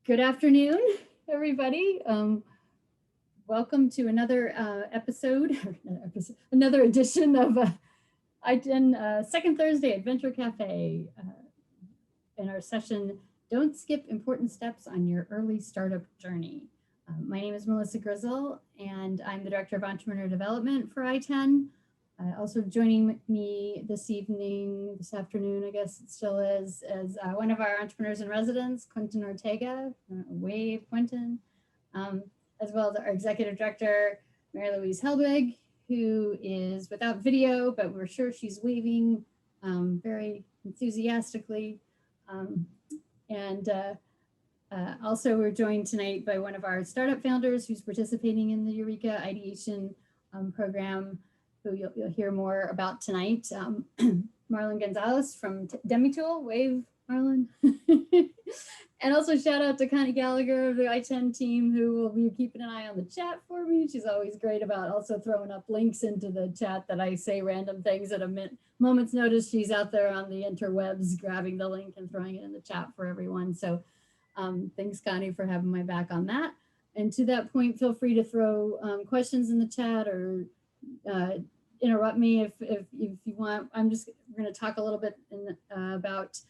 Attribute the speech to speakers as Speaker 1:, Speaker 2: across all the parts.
Speaker 1: Good afternoon, everybody. Welcome to another another edition of ITEN Second Thursday Adventure Cafe. In our session, Don't Skip Important Steps on Your Early Startup Journey. My name is Melissa Grizzle, and I'm the Director of Entrepreneur Development for ITEN. Also joining me this afternoon, I guess it still is one of our entrepreneurs in residence, Quentin Ortega, wave Quentin, as well as our Executive Director, Mary Louise Helbig, who is without video, but we're sure she's waving very enthusiastically. Also we're joined tonight by one of our startup founders who's participating in the Eureka Ideation program, who you'll hear more about tonight. Marlon Gonzalez from Demitool, wave Marlon. And also shout out to Connie Gallagher of the ITEN team, who will be keeping an eye on the chat for me. She's always great about also throwing up links into the chat that I say random things at a moment's notice. She's out there on the interwebs grabbing the link and throwing it in the chat for everyone. So thanks, Connie, for having my back on that. And to that point, feel free to throw questions in the chat or interrupt me if you want. We're going to talk a little bit about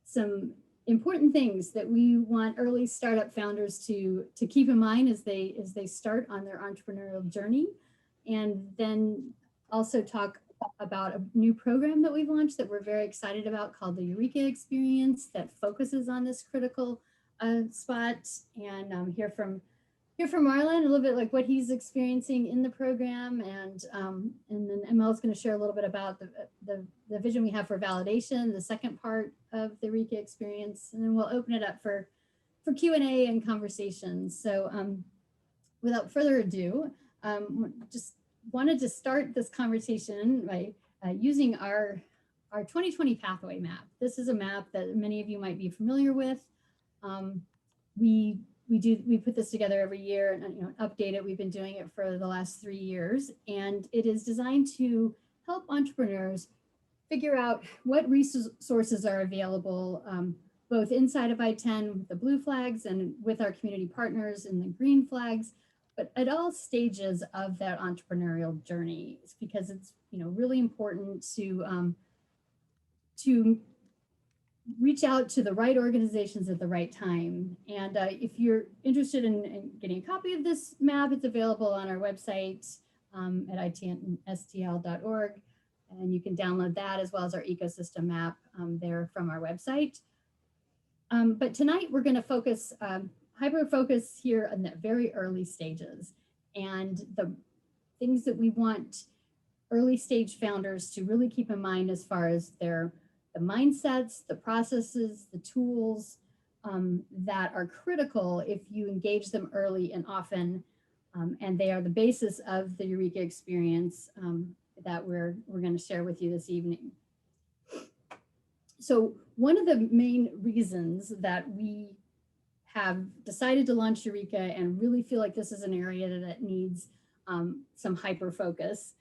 Speaker 1: some important things that we want early startup founders to keep in mind as they start on their entrepreneurial journey, and then also talk about a new program that we've launched that we're very excited about called the Eureka Experience that focuses on this critical spot, and hear from Marlon a little bit like what he's experiencing in the program, and then Emel's going to share a little bit about the vision we have for validation, the second part of the Eureka Experience, and then we'll open it up for Q&A and conversations. So without further ado, just wanted to start this conversation by using our 2020 pathway map. This is a map that many of you might be familiar with. We put this together every year and update it. We've been doing it for the last 3 years, and it is designed to help entrepreneurs figure out what resources are available, both inside of ITEN with the blue flags and with our community partners in the green flags, but at all stages of that entrepreneurial journey. It's because it's really important to reach out to the right organizations at the right time. And if you're interested in getting a copy of this map, it's available on our website at itenstl.org. And you can download that as well as our ecosystem map there from our website. But tonight we're going to focus, hyper-focus here on the very early stages and the things that we want early stage founders to really keep in mind as far as the mindsets, the processes, the tools that are critical if you engage them early and often, and they are the basis of the Eureka Experience that we're going to share with you this evening. So one of the main reasons that we have decided to launch Eureka and really feel like this is an area that needs some hyper focus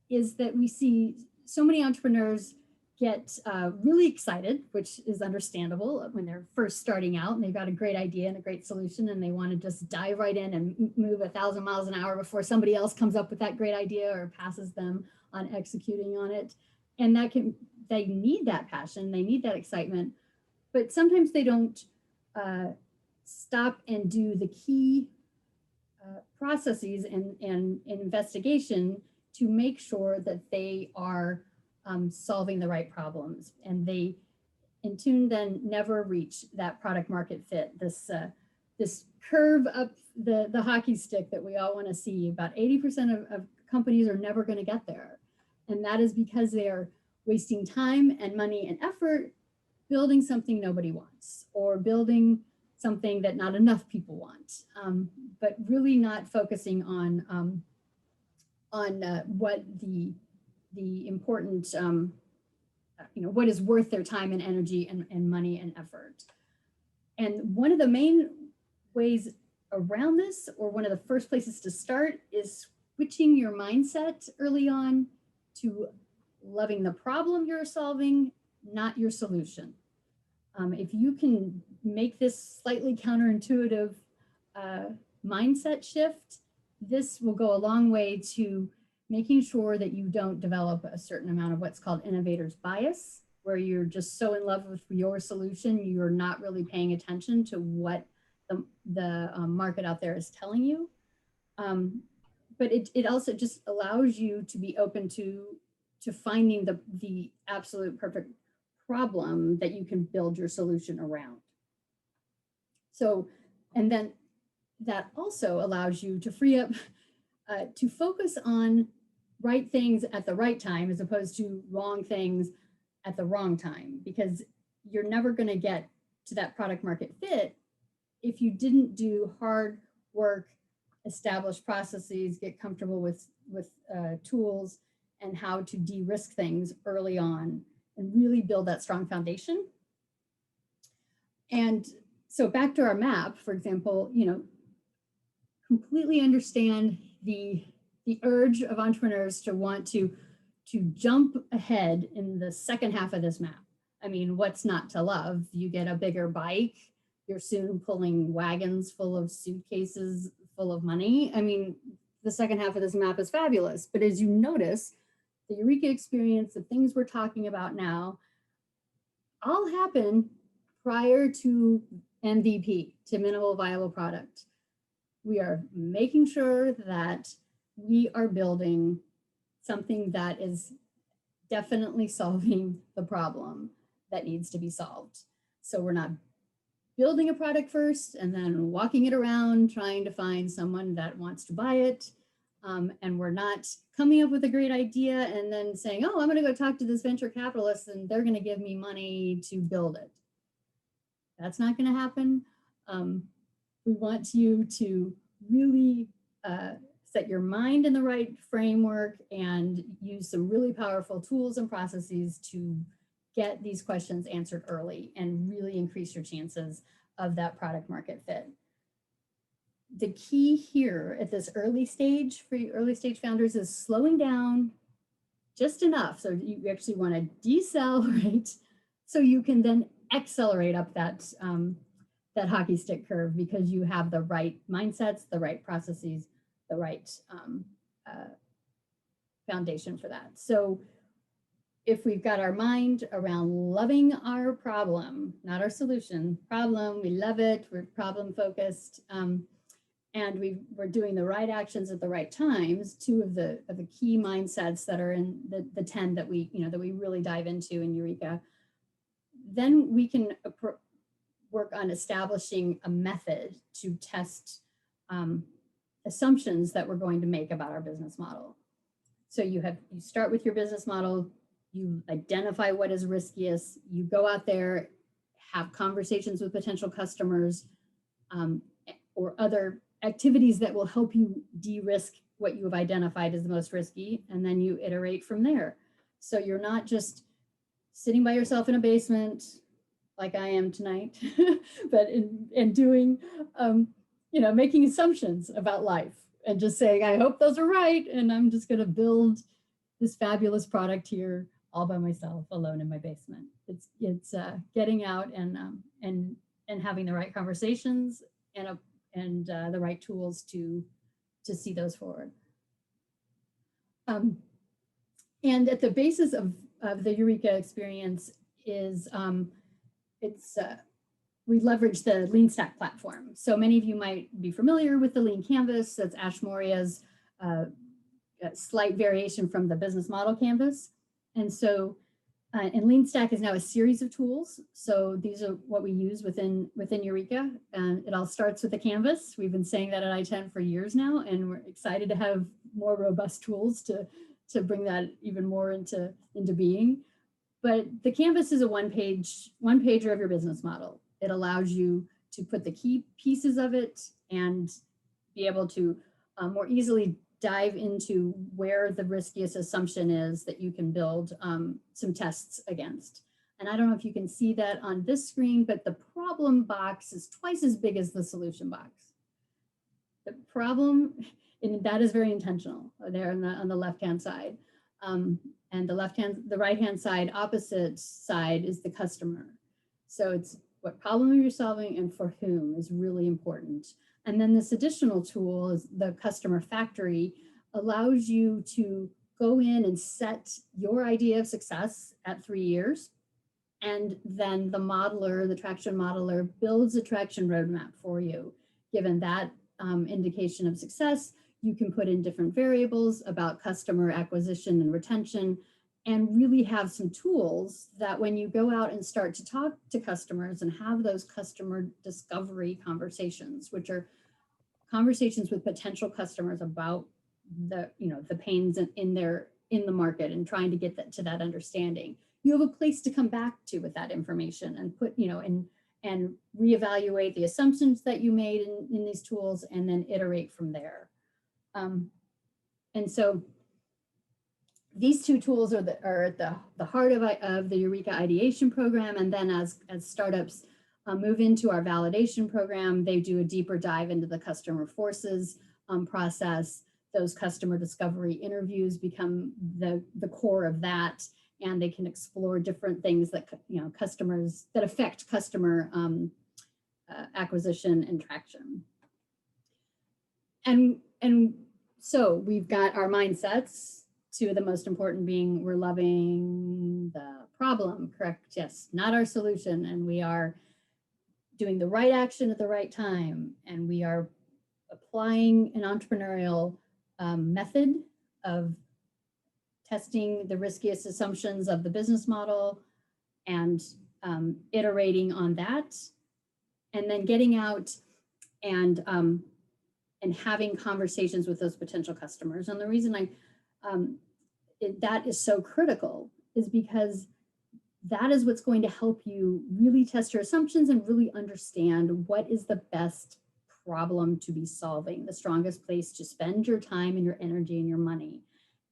Speaker 1: is that we see so many entrepreneurs get really excited, which is understandable when they're first starting out and they've got a great idea and a great solution and they want to just dive right in and move 1,000 miles an hour before somebody else comes up with that great idea or passes them on executing on it. And they need that passion, they need that excitement, but sometimes they don't stop and do the key processes and investigation to make sure that they are solving the right problems, and they in tune then never reach that product market fit, this curve up the hockey stick that we all want to see. About 80% of companies are never going to get there, and that is because they are wasting time and money and effort building something nobody wants or building something that not enough people want, but really not focusing on what the important, what is worth their time and energy and money and effort. And one of the main ways around this, or one of the first places to start, is switching your mindset early on to loving the problem you're solving, not your solution. If you can make this slightly counterintuitive mindset shift, this will go a long way to making sure that you don't develop a certain amount of what's called innovator's bias, where you're just so in love with your solution, you're not really paying attention to what the market out there is telling you. But it also just allows you to be open to finding the absolute perfect problem that you can build your solution around. So, and then that also allows you to free up, to focus on right things at the right time as opposed to wrong things at the wrong time, because you're never going to get to that product market fit if you didn't do hard work, establish processes, get comfortable with tools and how to de-risk things early on and really build that strong foundation. And so back to our map, for example, completely understand the urge of entrepreneurs to want to jump ahead in the second half of this map. I mean, what's not to love? You get a bigger bike, you're soon pulling wagons full of suitcases full of money. I mean, the second half of this map is fabulous. But as you notice, the Eureka experience, the things we're talking about now, all happen prior to MVP, to minimal viable product. We are making sure that we are building something that is definitely solving the problem that needs to be solved. So we're not building a product first and then walking it around trying to find someone that wants to buy it. And we're not coming up with a great idea and then saying, oh, I'm going to go talk to this venture capitalist and they're going to give me money to build it. That's not going to happen. We want you to really set your mind in the right framework and use some really powerful tools and processes to get these questions answered early and really increase your chances of that product market fit. The key here at this early stage for you early stage founders is slowing down just enough. So you actually want to decelerate so you can then accelerate up that, that hockey stick curve, because you have the right mindsets, the right processes, the right foundation for that. So if we've got our mind around loving our problem, not our solution, problem, we love it, we're problem focused, and we're doing the right actions at the right times, two of the key mindsets that are in the 10 that we really dive into in Eureka, then we can work on establishing a method to test assumptions that we're going to make about our business model. So you start with your business model, you identify what is riskiest, you go out there, have conversations with potential customers or other activities that will help you de-risk what you have identified as the most risky, and then you iterate from there. So you're not just sitting by yourself in a basement like I am tonight, but in doing, making assumptions about life and just saying, I hope those are right, and I'm just gonna build this fabulous product here all by myself, alone in my basement. It's getting out and having the right conversations and the right tools to see those forward. And at the basis of the Eureka experience is we leverage the Leanstack platform. So many of you might be familiar with the Lean Canvas. That's Ash Maurya's slight variation from the business model canvas. And so, and Leanstack is now a series of tools. So these are what we use within Eureka. And it all starts with a canvas. We've been saying that at ITEN for years now, and we're excited to have more robust tools to bring that even more into being. But the canvas is a one-pager of your business model. It allows you to put the key pieces of it and be able to more easily dive into where the riskiest assumption is that you can build some tests against. And I don't know if you can see that on this screen, but the problem box is twice as big as the solution box. The problem, and that is very intentional there on the left-hand side. And the right-hand side, opposite side, is the customer. So it's what problem you're solving and for whom is really important. And then this additional tool is the customer factory, allows you to go in and set your idea of success at 3 years. And then the modeler, the traction modeler, builds a traction roadmap for you. Given that indication of success, you can put in different variables about customer acquisition and retention, and really have some tools that when you go out and start to talk to customers and have those customer discovery conversations, which are conversations with potential customers about the, the pains in the market and trying to get to that understanding. You have a place to come back to with that information and put, and reevaluate the assumptions that you made in these tools and then iterate from there. And so these two tools are at the heart of the Eureka Ideation program. And then as startups move into our validation program, they do a deeper dive into the customer forces process. Those customer discovery interviews become the core of that, and they can explore different things that customers that affect customer acquisition and traction. And so we've got our mindsets. Two of the most important being we're loving the problem, correct? Yes, not our solution, and we are doing the right action at the right time, and we are applying an entrepreneurial method of testing the riskiest assumptions of the business model and iterating on that, and then getting out and having conversations with those potential customers. And the reason that is so critical is because that is what's going to help you really test your assumptions and really understand what is the best problem to be solving, the strongest place to spend your time and your energy and your money.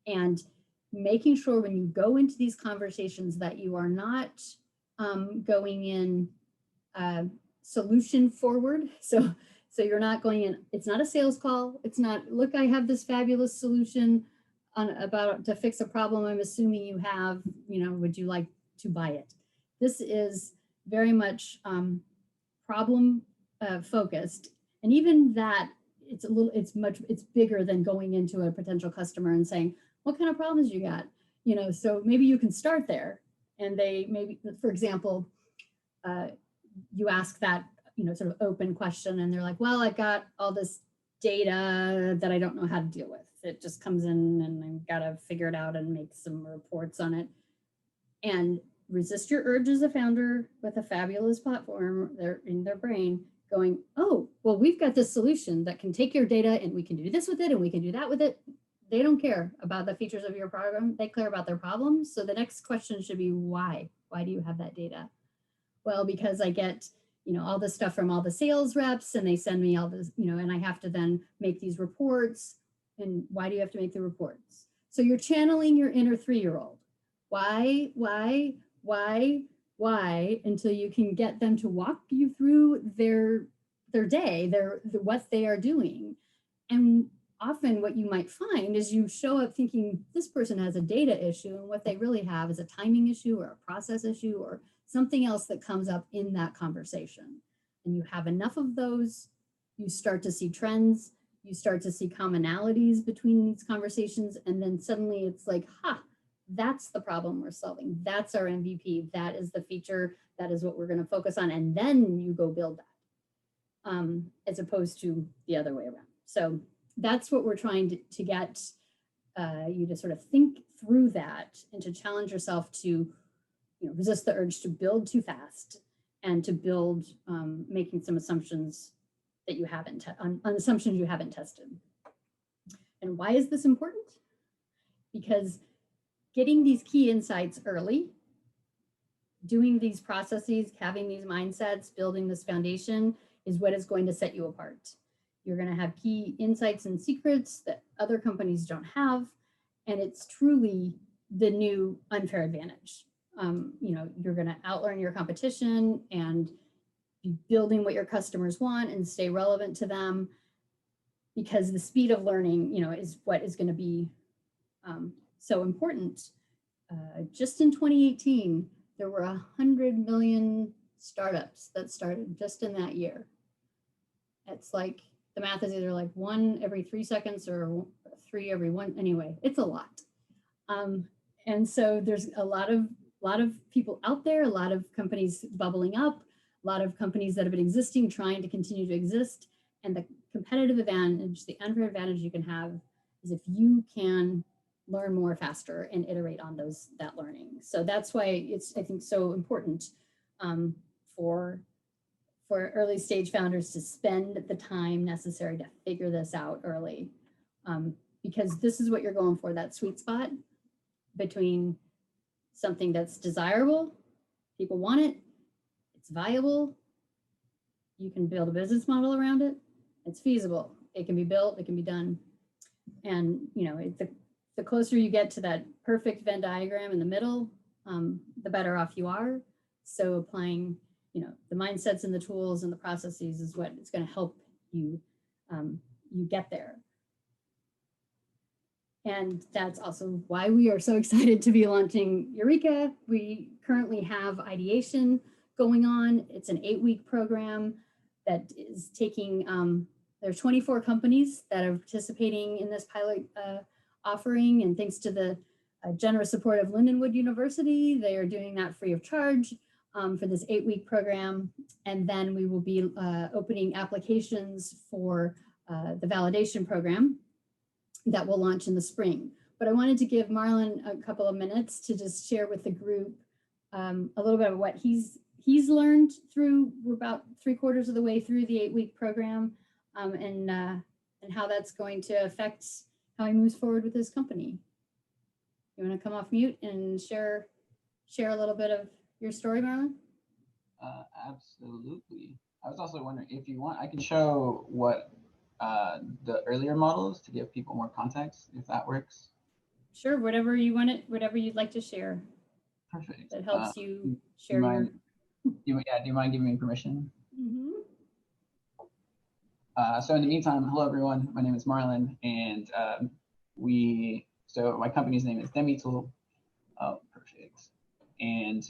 Speaker 1: And making sure when you go into these conversations that you are not going in solution forward. So you're not going in, it's not a sales call. It's not, look, I have this fabulous solution to fix a problem I'm assuming you have, would you like to buy it? This is very much problem focused. And even that, it's bigger than going into a potential customer and saying, what kind of problems you got? So maybe you can start there. And they maybe, for example, you ask that, sort of open question, and they're like, well, I've got all this data that I don't know how to deal with. It just comes in and I've got to figure it out and make some reports on it. And resist your urge as a founder with a fabulous platform in their brain going, oh, well, we've got this solution that can take your data and we can do this with it and we can do that with it. They don't care about the features of your program. They care about their problems. So the next question should be why? Why do you have that data? Well, because I get, all this stuff from all the sales reps and they send me all this, and I have to then make these reports. And why do you have to make the reports? So you're channeling your inner 3-year-old. Why, until you can get them to walk you through their day, what they are doing. And often what you might find is you show up thinking this person has a data issue, and what they really have is a timing issue or a process issue or something else that comes up in that conversation. And you have enough of those, you start to see trends, you start to see commonalities between these conversations, and then suddenly it's like, that's the problem we're solving. That's our MVP. That is the feature. That is what we're going to focus on. And then you go build that, as opposed to the other way around. So that's what we're trying to get you to sort of think through that and to challenge yourself to resist the urge to build too fast and to build making some assumptions that you haven't, on assumptions you haven't tested. And why is this important? Because getting these key insights early, doing these processes, having these mindsets, building this foundation is what is going to set you apart. You're going to have key insights and secrets that other companies don't have. And it's truly the new unfair advantage. You're going to outlearn your competition and be building what your customers want and stay relevant to them, because the speed of learning, is what is going to be so important. Just in 2018, there were 100 million startups that started just in that year. It's like the math is either like 1 every 3 seconds or 3 every 1. Anyway, it's a lot. And so there's a lot of people out there, a lot of companies bubbling up, a lot of companies that have been existing, trying to continue to exist. And the competitive advantage, the unfair advantage you can have is if you can learn more faster and iterate on that learning. So that's why it's, I think, so important for early stage founders to spend the time necessary to figure this out early, because this is what you're going for, that sweet spot between something that's desirable, people want it, it's viable, you can build a business model around it, it's feasible, it can be built, it can be done. And the closer you get to that perfect Venn diagram in the middle, the better off you are. So applying the mindsets and the tools and the processes is what is going to help you you get there. And that's also why we are so excited to be launching Eureka. We currently have ideation going on. It's an 8-week program that is taking, there are 24 companies that are participating in this pilot offering. And thanks to the generous support of Lindenwood University, they are doing that free of charge for this 8-week program. And then we will be opening applications for the validation program that will launch in the spring. But I wanted to give Marlon a couple of minutes to just share with the group a little bit of what he's learned through. We're about 3/4 of the way through the 8-week program, and how that's going to affect how he moves forward with his company. You want to come off mute and share a little bit of your story, Marlon?
Speaker 2: Absolutely. I was also wondering if you want, I can show what the earlier models to give people more context, if that works.
Speaker 1: Sure, whatever you want it, whatever you'd like to share.
Speaker 2: Perfect.
Speaker 1: That helps you share.
Speaker 2: Do you mind giving me permission?
Speaker 1: Mm-hmm.
Speaker 2: So in the meantime, hello everyone. My name is Marlon, and so my company's name is DemiTool. Oh, perfect. And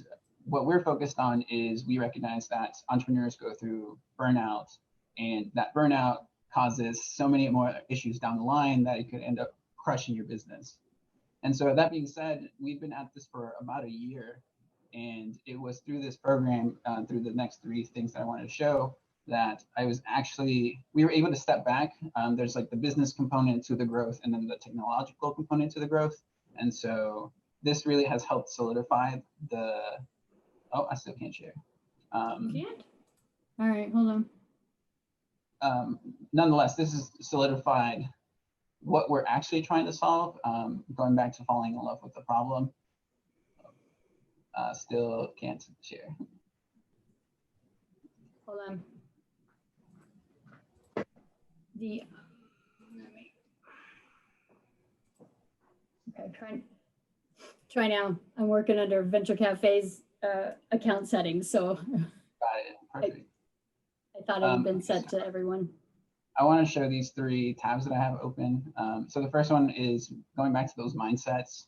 Speaker 2: what we're focused on is we recognize that entrepreneurs go through burnout, and that burnout causes so many more issues down the line that it could end up crushing your business. And so that being said, we've been at this for about a year, and it was through this program, through the next 3 things that I wanted to show, that we were able to step back. There's like the business component to the growth and then the technological component to the growth. And so this really has helped solidify I still can't share.
Speaker 1: You can't? All right, hold on.
Speaker 2: Nonetheless, this has solidified what we're actually trying to solve, going back to falling in love with the problem. Still can't share.
Speaker 1: Hold on. Okay, try now. I'm working under Venture Cafe's account settings, so
Speaker 2: Got it. Perfect.
Speaker 1: I thought it had been set to everyone.
Speaker 2: I want to show these 3 tabs that I have open. So the first one is going back to those mindsets.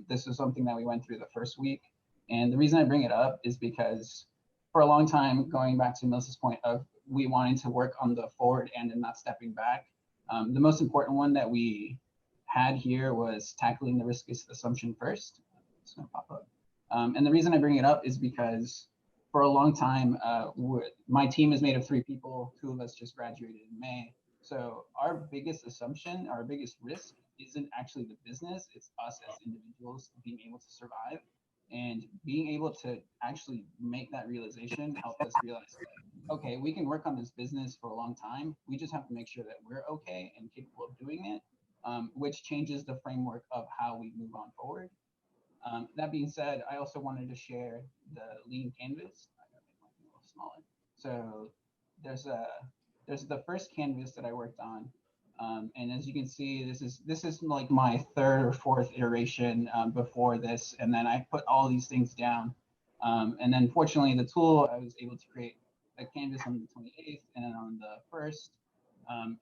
Speaker 2: This was something that we went through the first week. And the reason I bring it up is because for a long time, going back to Melissa's point of we wanting to work on the forward end and not stepping back, the most important one that we had here was tackling the risk assumption first. It's going to pop up. And the reason I bring it up is because for a long time, my team is made of 3 people. 2 of us just graduated in May. So our biggest assumption, our biggest risk isn't actually the business, it's us as individuals being able to survive. And being able to actually make that realization helped us realize that, okay, we can work on this business for a long time. We just have to make sure that we're okay and capable of doing it, which changes the framework of how we move on forward. That being said, I also wanted to share the lean canvas. I gotta make mine a little smaller. So there's the first canvas that I worked on. And as you can see, this is like my 3rd or 4th iteration before this. And then I put all these things down. And then fortunately, the tool, I was able to create a canvas on the 28th and then on the 1st.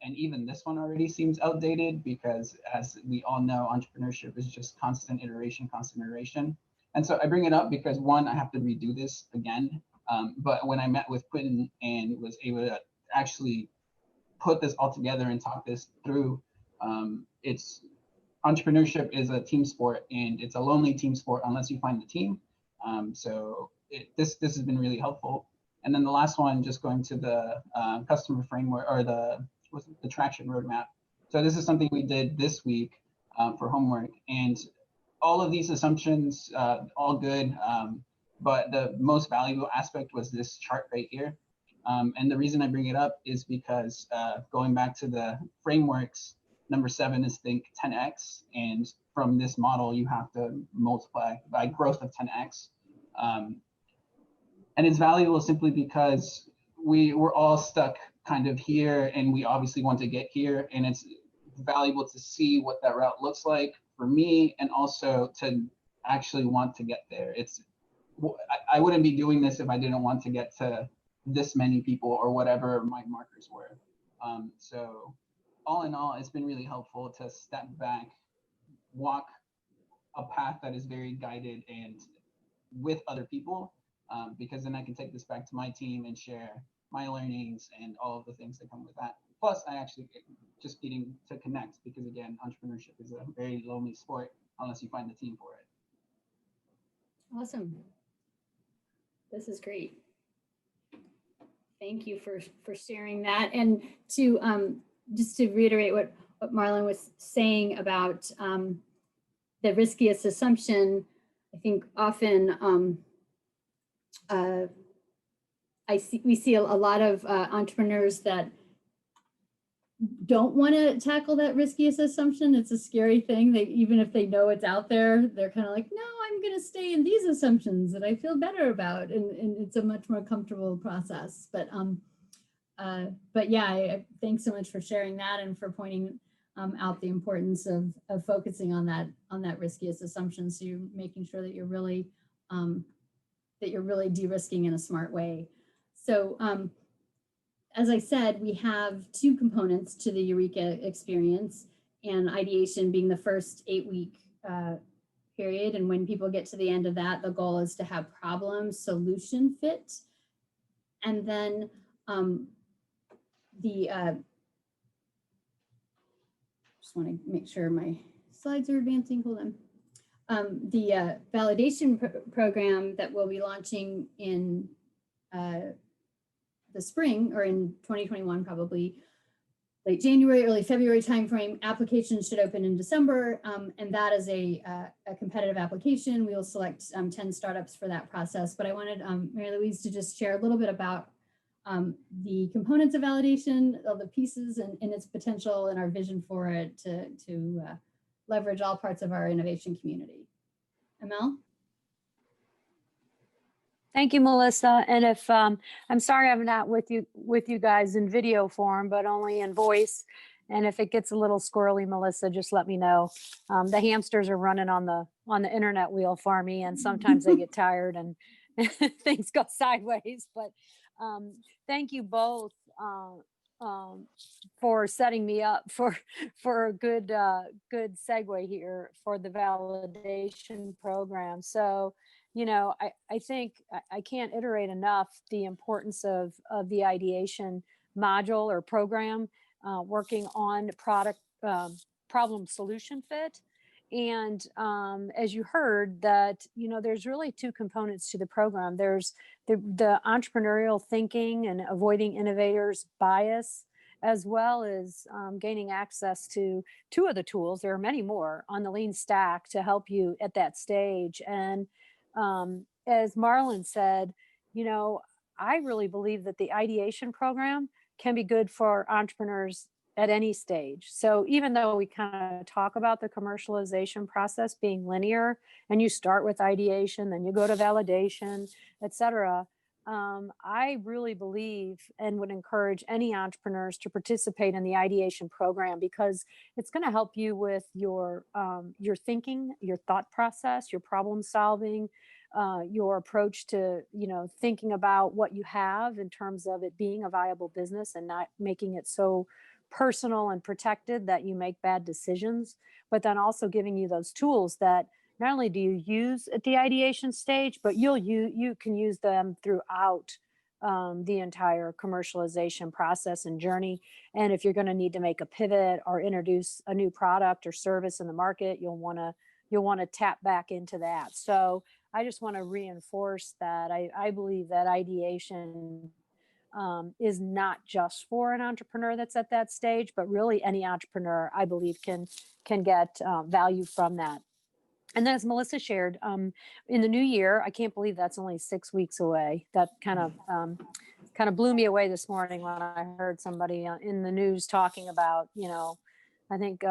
Speaker 2: And even this one already seems outdated because, as we all know, entrepreneurship is just constant iteration. And so I bring it up because 1, I have to redo this again. But when I met with Quentin and was able to actually put this all together and talk this through, it's entrepreneurship is a team sport, and it's a lonely team sport unless you find the team. So this has been really helpful. And then the last one, just going to the customer framework, or the traction roadmap. So this is something we did this week for homework, and all of these assumptions, all good, but the most valuable aspect was this chart right here. And the reason I bring it up is because going back to the frameworks, number 7 is think 10x, and from this model you have to multiply by growth of 10x. And it's valuable simply because we're all stuck kind of here, and we obviously want to get here, and it's valuable to see what that route looks like for me, and also to actually want to get there. I wouldn't be doing this if I didn't want to get to this many people or whatever my markers were. So all in all, it's been really helpful to step back, walk a path that is very guided and with other people, because then I can take this back to my team and share my learnings and all of the things that come with that. Plus, I actually just getting to connect, because again, entrepreneurship is a very lonely sport unless you find the team for it.
Speaker 1: Awesome. This is great. Thank you for sharing that. And to just to reiterate what Marlon was saying about the riskiest assumption, I think often we see a lot of entrepreneurs that don't want to tackle that riskiest assumption. It's a scary thing. Even if they know it's out there, they're kind of like, no, I'm going to stay in these assumptions that I feel better about, and it's a much more comfortable process. But yeah, thanks so much for sharing that and for pointing out the importance of focusing on that riskiest assumption. So you're making sure that you're really de-risking in a smart way. So as I said, we have 2 components to the Eureka experience, and ideation being the first 8-week period. And when people get to the end of that, the goal is to have problem solution fit. And then just want to make sure my slides are advancing. Hold on. The validation program that we'll be launching in the spring, or in 2021, probably late January, early February timeframe. Applications should open in December, and that is a competitive application. We will select 10 startups for that process. But I wanted Mary Louise to just share a little bit about the components of validation, all the pieces, and its potential, and our vision for it to leverage all parts of our innovation community. Amel?
Speaker 3: Thank you, Melissa. And if I'm sorry I'm not with you guys in video form, but only in voice. And if it gets a little squirrely, Melissa, just let me know. The hamsters are running on the internet wheel for me, and sometimes they get tired and things go sideways. But thank you both for setting me up for a good segue here for the validation program. So, you know, I think I can't iterate enough the importance of the ideation module or program, working on product problem solution fit. And as you heard, that, you know, there's really 2 components to the program. There's the entrepreneurial thinking and avoiding innovators' bias, as well as gaining access to 2 of the tools. There are many more on the Leanstack to help you at that stage. And as Marlon said, you know, I really believe that the ideation program can be good for entrepreneurs at any stage. So even though we kind of talk about the commercialization process being linear, and you start with ideation, then you go to validation, et cetera, I really believe and would encourage any entrepreneurs to participate in the ideation program, because it's going to help you with your thinking, your thought process, your problem solving, your approach to, you know, thinking about what you have in terms of it being a viable business and not making it so personal and protected that you make bad decisions, but then also giving you those tools that not only do you use at the ideation stage, but you can use them throughout the entire commercialization process and journey. And if you're going to need to make a pivot or introduce a new product or service in the market, you'll want to tap back into that. So I just want to reinforce that I believe that ideation is not just for an entrepreneur that's at that stage, but really any entrepreneur, I believe, can get value from that. And then, as Melissa shared, in the new year, I can't believe that's only 6 weeks away. That kind of blew me away this morning when I heard somebody in the news talking about, I think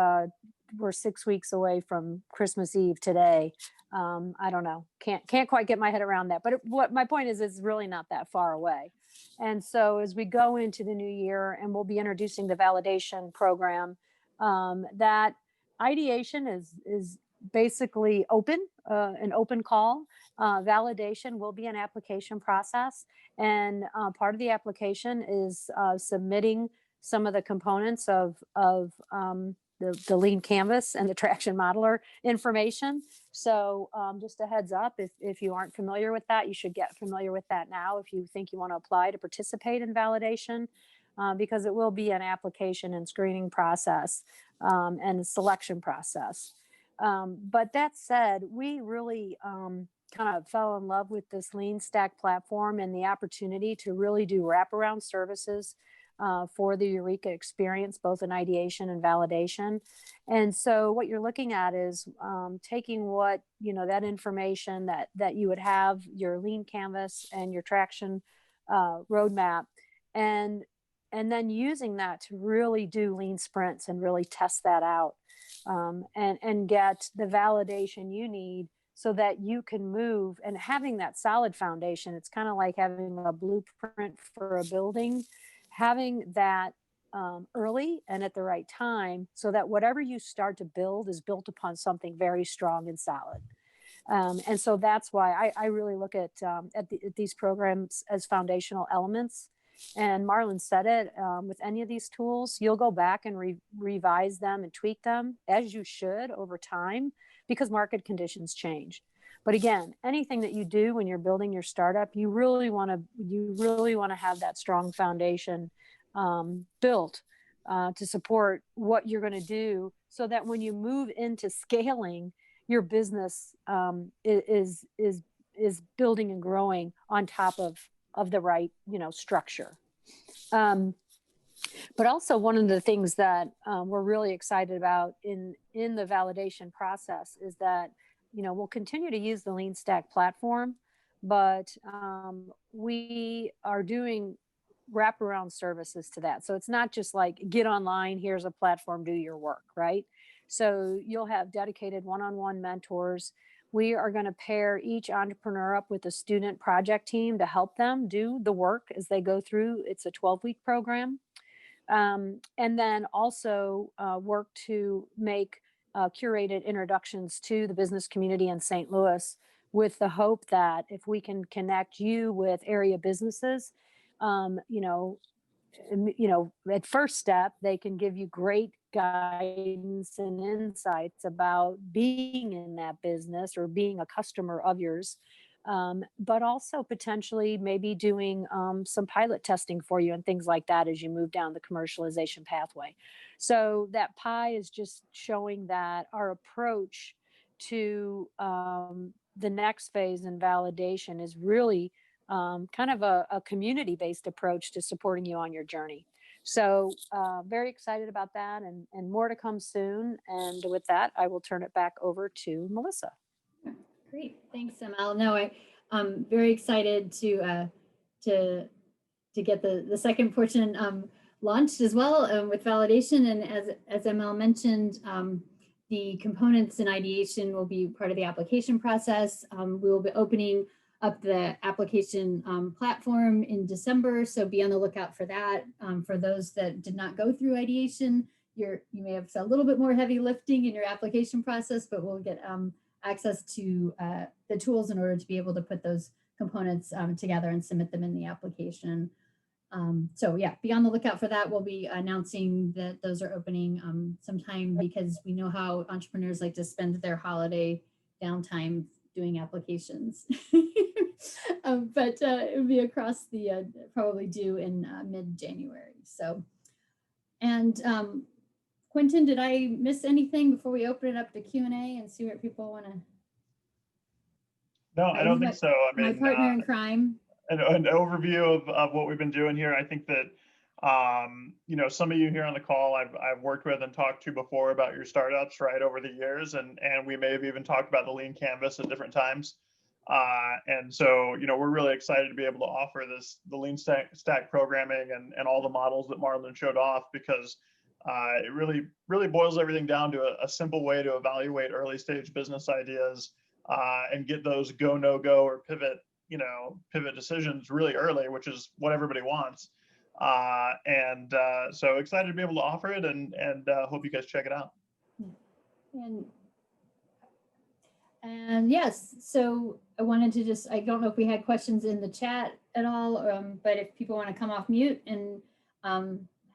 Speaker 3: we're 6 weeks away from Christmas Eve today. I don't know, can't quite get my head around that. But what my point is, it's really not that far away. And so, as we go into the new year, and we'll be introducing the validation program, that ideation is basically open, an open call. Validation will be an application process, and part of the application is submitting some of the components of the lean canvas and the traction modeler information. So just a heads up, if you aren't familiar with that, you should get familiar with that now if you think you want to apply to participate in validation, because it will be an application and screening process and selection process. But that said, we really kind of fell in love with this Leanstack platform and the opportunity to really do wraparound services for the Eureka experience, both in ideation and validation. And so what you're looking at is taking what, that information that you would have, your lean canvas and your traction roadmap, and then using that to really do lean sprints and really test that out. And get the validation you need so that you can move, and having that solid foundation. It's kind of like having a blueprint for a building, having that early and at the right time, so that whatever you start to build is built upon something very strong and solid. And so that's why I really look at these programs as foundational elements. And Marlon said it, with any of these tools, you'll go back and revise them and tweak them, as you should, over time, because market conditions change. But again, anything that you do when you're building your startup, you really want to have that strong foundation built to support what you're going to do, so that when you move into scaling, your business is building and growing on top of the right, structure. But also, one of the things that we're really excited about in the validation process is that, we'll continue to use the Leanstack platform, but we are doing wraparound services to that. So it's not just like, get online, here's a platform, do your work, right? So you'll have dedicated one-on-one mentors. We are going to pair each entrepreneur up with a student project team to help them do the work as they go through. It's a 12-week program. And then also work to make curated introductions to the business community in St. Louis, with the hope that if we can connect you with area businesses, at first step, they can give you great guidance and insights about being in that business or being a customer of yours, but also potentially maybe doing some pilot testing for you and things like that as you move down the commercialization pathway. So that pie is just showing that our approach to the next phase in validation is really kind of a community-based approach to supporting you on your journey. So very excited about that, and more to come soon. And with that, I will turn it back over to Melissa.
Speaker 1: Great, thanks, Mel. No, I'm very excited to get the second portion launched as well with validation. And as ML mentioned, the components in ideation will be part of the application process. We will be opening up the application platform in December, so be on the lookout for that. For those that did not go through ideation, you may have a little bit more heavy lifting in your application process, but we'll get access to the tools in order to be able to put those components together and submit them in the application. So yeah, be on the lookout for that. We'll be announcing that those are opening sometime, because we know how entrepreneurs like to spend their holiday downtime doing applications. But it would be across the, probably due in mid-January. So, and Quentin, did I miss anything before we open it up to Q&A and see what people want to?
Speaker 4: No, I don't think so. I
Speaker 1: My
Speaker 4: mean,
Speaker 1: partner in crime.
Speaker 4: an overview of what we've been doing here. I think that, you know, some of you here on the call I've worked with and talked to before about your startups, right, over the years. And we may have even talked about the Lean Canvas at different times. And so, you know, we're really excited to be able to offer the Leanstack programming and all the models that Marlon showed off, because it really boils everything down to a simple way to evaluate early stage business ideas and get those go, no go, or pivot decisions really early, which is what everybody wants. So excited to be able to offer it, and hope you guys check it out.
Speaker 1: And yes, so I wanted to just, I don't know if we had questions in the chat at all, but if people want to come off mute, and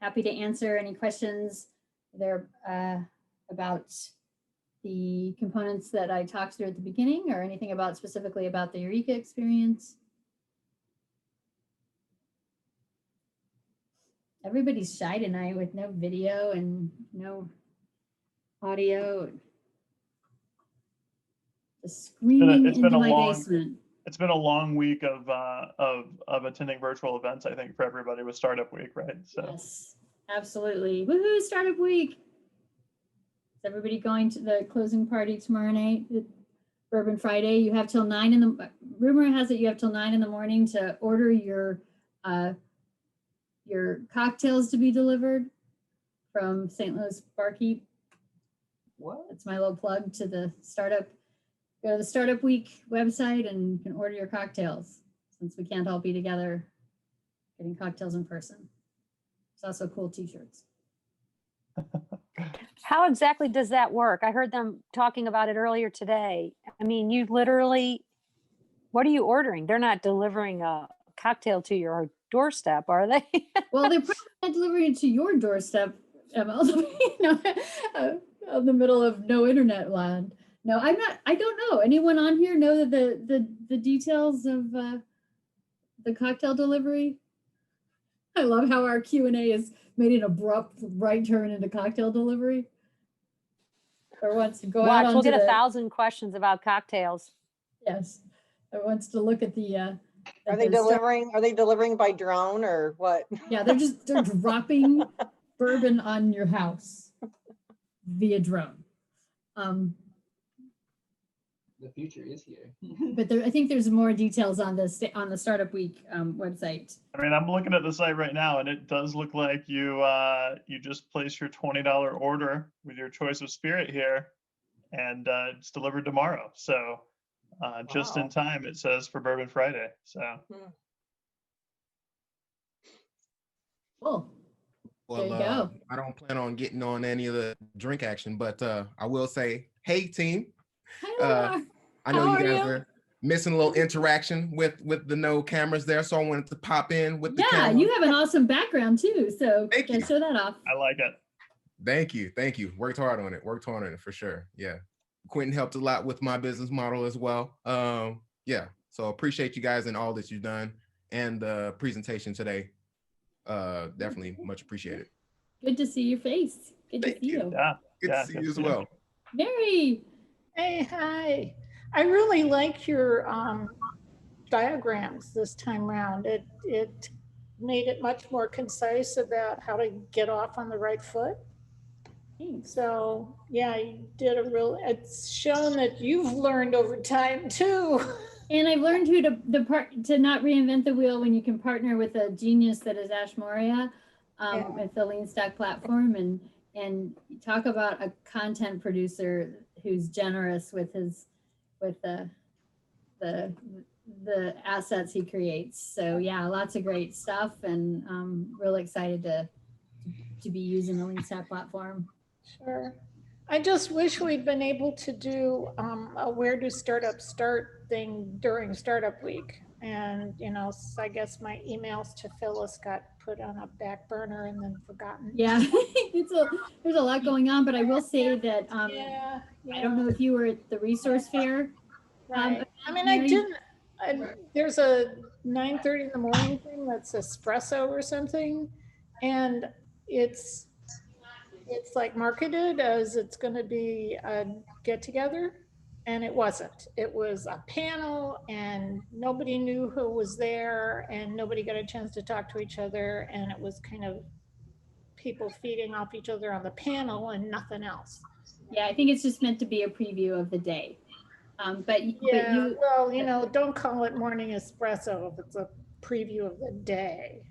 Speaker 1: happy to answer any questions there about the components that I talked through at the beginning, or anything about specifically about the Eureka experience. Everybody's shy tonight with no video and no audio. Just screaming into my basement.
Speaker 4: It's been a long week of attending virtual events, I think, for everybody with Startup Week, right? So. Yes,
Speaker 1: absolutely. Woohoo, Startup Week. Is everybody going to the closing party tomorrow night? Bourbon Friday. You have till 9 in the, rumor has it you have till 9 in the morning to order your cocktails to be delivered from St. Louis Barkeep.
Speaker 2: What?
Speaker 1: That's my little plug to the startup. Go to the Startup Week website and you can order your cocktails, since we can't all be together getting cocktails in person. There's also cool t-shirts.
Speaker 3: How exactly does that work? I heard them talking about it earlier today. I mean, you literally, what are you ordering? They're not delivering a cocktail to your doorstep, are they?
Speaker 1: Well, they're probably not delivering it to your doorstep, Emma, in the middle of no internet land. No, I'm not, I don't know. Anyone on here know the details of the cocktail delivery? I love how our Q&A has made an abrupt right turn into cocktail delivery. Or wants to go out
Speaker 3: we'll get 1,000 questions about cocktails.
Speaker 1: Yes, or wants to look at the.
Speaker 5: Are they delivering by drone or what?
Speaker 1: Yeah, they're dropping bourbon on your house via drone.
Speaker 2: The future is here.
Speaker 1: But I think there's more details on the Startup Week website.
Speaker 4: I mean, I'm looking at the site right now, and it does look like you just placed your $20 order with your choice of spirit here, and it's delivered tomorrow. So just in time, it says, for Bourbon Friday. So
Speaker 1: cool.
Speaker 6: Well,
Speaker 1: there you go.
Speaker 6: I don't plan on getting on any of the drink action, but I will say, hey team. I know you guys are missing a little interaction with the no cameras there, so I wanted to pop in with the camera.
Speaker 1: Yeah, you have an awesome background too, so show that off.
Speaker 4: I like it.
Speaker 6: Thank you. Worked hard on it for sure. Yeah, Quentin helped a lot with my business model as well. Yeah, so appreciate you guys and all that you've done, and the presentation today. Definitely much appreciated.
Speaker 1: Good to see your face. Good to see you.
Speaker 4: Yeah,
Speaker 6: good to see you as well.
Speaker 1: Mary.
Speaker 7: Hey, hi. I really like your diagrams this time around. It made it much more concise about how to get off on the right foot. So yeah, you did it's shown that you've learned over time too.
Speaker 1: And I've learned to not reinvent the wheel when you can partner with a genius that is Ash Moria with the Leanstack platform, and talk about a content producer who's generous with the assets he creates. So yeah, lots of great stuff, and really excited to be using the Leanstack platform.
Speaker 7: Sure. I just wish we'd been able to do a where do startups start thing during Startup Week. And, I guess my emails to Phyllis got put on a back burner and then forgotten.
Speaker 1: Yeah, there's a lot going on, but I will say that
Speaker 7: Yeah.
Speaker 1: I don't know if you were at the resource fair.
Speaker 7: Right. I mean,
Speaker 1: Mary?
Speaker 7: there's a 9:30 in the morning thing that's espresso or something. And it's like marketed as it's going to be a get together. And it wasn't. It was a panel and nobody knew who was there and nobody got a chance to talk to each other. And it was kind of people feeding off each other on the panel and nothing else.
Speaker 1: Yeah, I think it's just meant to be a preview of the day.
Speaker 7: Well, don't call it morning espresso if it's a preview of the day.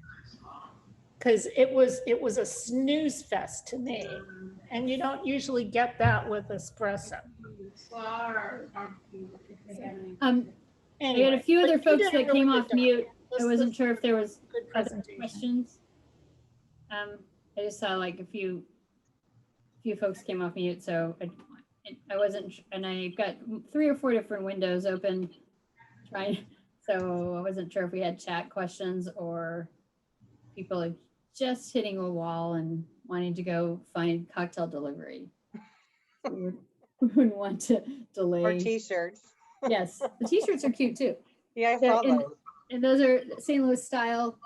Speaker 7: Because it was a snooze fest to me. And you don't usually get that with espresso.
Speaker 1: I had a few other
Speaker 7: but you
Speaker 1: folks
Speaker 7: did
Speaker 1: that
Speaker 7: really
Speaker 1: came
Speaker 7: good
Speaker 1: off
Speaker 7: job.
Speaker 1: mute. I
Speaker 7: This
Speaker 1: wasn't
Speaker 7: was
Speaker 1: sure if there was
Speaker 7: good
Speaker 1: other
Speaker 7: presentation.
Speaker 1: questions. I just saw like a few folks came off mute, so I wasn't, and I got 3 or 4 different windows open, so I wasn't sure if we had chat questions or people just hitting a wall and wanting to go find cocktail delivery. We wouldn't want to delay.
Speaker 5: Or t-shirts.
Speaker 1: Yes, the t-shirts are cute too.
Speaker 5: Yeah, I saw those.
Speaker 1: And those are St. Louis style.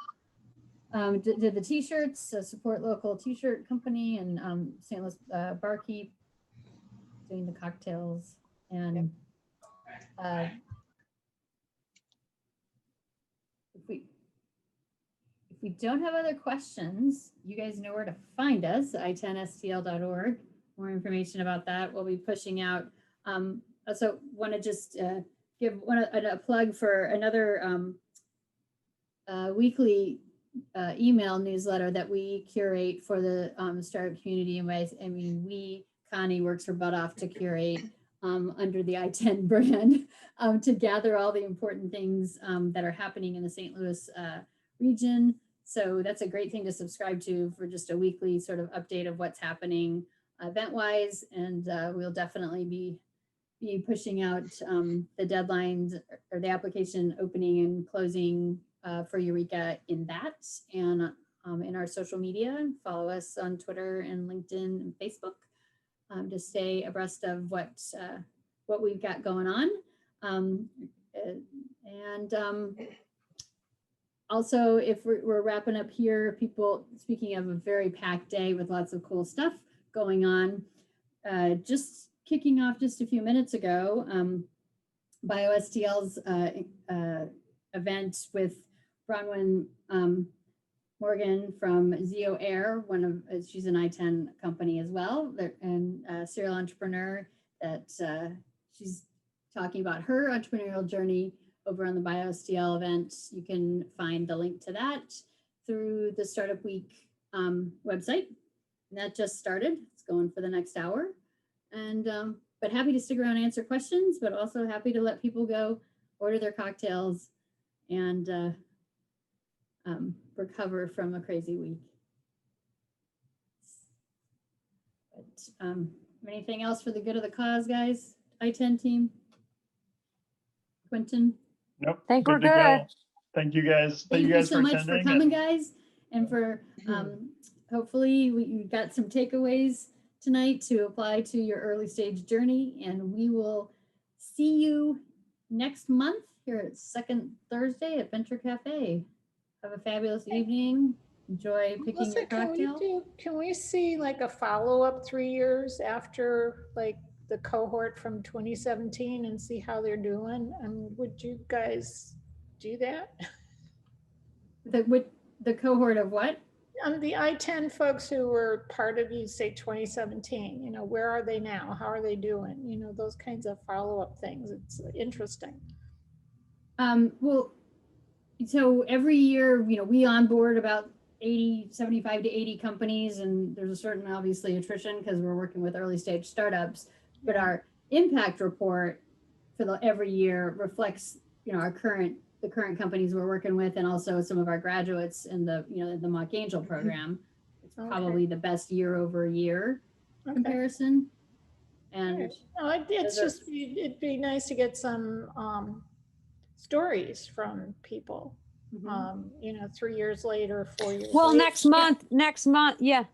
Speaker 1: Did the t-shirts, support local t-shirt company, and St. Louis Barkeep doing the cocktails. And if we don't have other questions, you guys know where to find us, itenstl.org. More information about that. We'll be pushing out. Also want to just give a plug for another weekly email newsletter that we curate for the startup community. And Connie works her butt off to curate under the ITEN brand to gather all the important things that are happening in the St. Louis region. So that's a great thing to subscribe to for just a weekly sort of update of what's happening event-wise. And we'll definitely be pushing out the deadlines or the application opening and closing for Eureka in that, and in our social media. Follow us on Twitter and LinkedIn and Facebook to stay abreast of what we've got going on. Also, if we're wrapping up here, speaking of a very packed day with lots of cool stuff going on, just kicking off just a few minutes ago, BioSTL's event with Bronwyn Morgan from Zeo Air, she's an ITEN company as well, and serial entrepreneur that she's talking about her entrepreneurial journey over on the BioSTL event. You can find the link to that through the Startup Week website. And that just started. It's going for the next hour. And but happy to stick around and answer questions, but also happy to let people go order their cocktails and recover from a crazy week. But anything else for the good of the cause, guys? ITEN team? Quentin?
Speaker 4: Nope.
Speaker 3: Think we're
Speaker 4: to go.
Speaker 3: good.
Speaker 4: Thank you guys.
Speaker 1: Thank you so much for
Speaker 4: attending
Speaker 1: coming, guys, and for hopefully you got some takeaways tonight to apply to your early stage journey, and we will see you next month here at second Thursday at Venture Cafe. Have a fabulous evening. Enjoy picking
Speaker 7: Melissa,
Speaker 1: your cocktail.
Speaker 7: can we see like a follow-up 3 years after like the cohort from 2017 and see how they're doing? And would you guys do that?
Speaker 1: The cohort of what?
Speaker 7: The ITEN folks who were part of you, say 2017, where are they now? How are they doing? Those kinds of follow-up things. It's interesting.
Speaker 1: Well, so every year, we onboard about 75 to 80 companies, and there's a certain, obviously, attrition because we're working with early stage startups, but our impact report for every year reflects, the current companies we're working with, and also some of our graduates in the Mock Angel program. It's probably the best year over year comparison. And
Speaker 7: no, it'd be nice to get some stories from people.
Speaker 1: Mhm.
Speaker 7: 3 years later, 4 years
Speaker 3: Well,
Speaker 7: later.
Speaker 3: next month, yeah.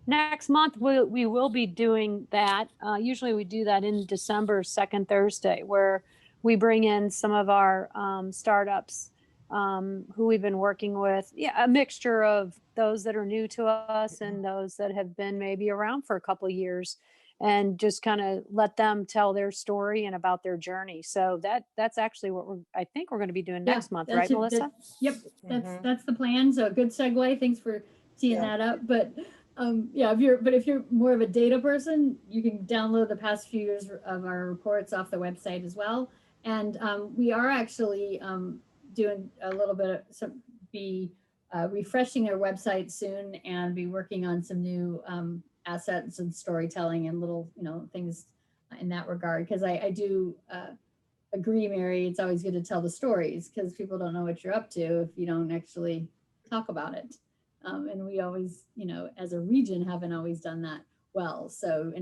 Speaker 3: Next month, we will be doing that. Usually we do that in December, second Thursday, where we bring in some of our startups who we've been working with. Yeah, a mixture of those that are new to us and those that have been maybe around for a couple of years, and just kind of let them tell their story and about their journey. So that's actually what I think we're going to be doing
Speaker 1: Yeah,
Speaker 3: next month,
Speaker 1: that's
Speaker 3: right,
Speaker 1: it,
Speaker 3: Melissa?
Speaker 1: Yep,
Speaker 5: Mhm.
Speaker 1: that's the plan. So good segue. Thanks for teeing
Speaker 5: Yeah.
Speaker 1: that up. But yeah, if you're more of a data person, you can download the past few years of our reports off the website as well. And we are actually doing a little bit of refreshing our website soon, and be working on some new assets and storytelling and little things in that regard. Because I do agree, Mary, it's always good to tell the stories, because people don't know what you're up to if you don't actually talk about it. And we always, as a region, haven't always done that well. So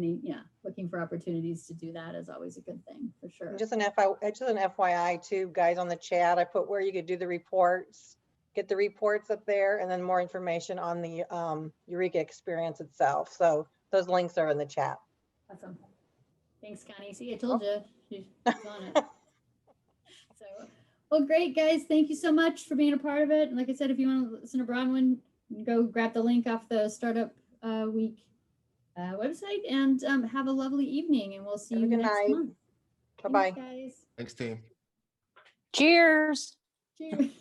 Speaker 1: looking for opportunities to do that is always a good thing, for sure.
Speaker 5: Just an FYI too, guys, on the chat, I put where you could do the reports, get the reports up there, and then more information on the Eureka experience itself. So those links are in the chat.
Speaker 1: Awesome. Thanks, Connie. See, I told you she's on it. So, well, great, guys. Thank you so much for being a part of it. And like I said, if you want to listen to Bronwyn, go grab the link off the Startup Week website, and have a lovely evening. And we'll see
Speaker 5: Have a
Speaker 1: you
Speaker 5: good
Speaker 1: next
Speaker 5: night.
Speaker 1: month.
Speaker 5: Bye-bye.
Speaker 1: Thanks, guys.
Speaker 6: Thanks, team.
Speaker 3: Cheers.
Speaker 1: Cheers.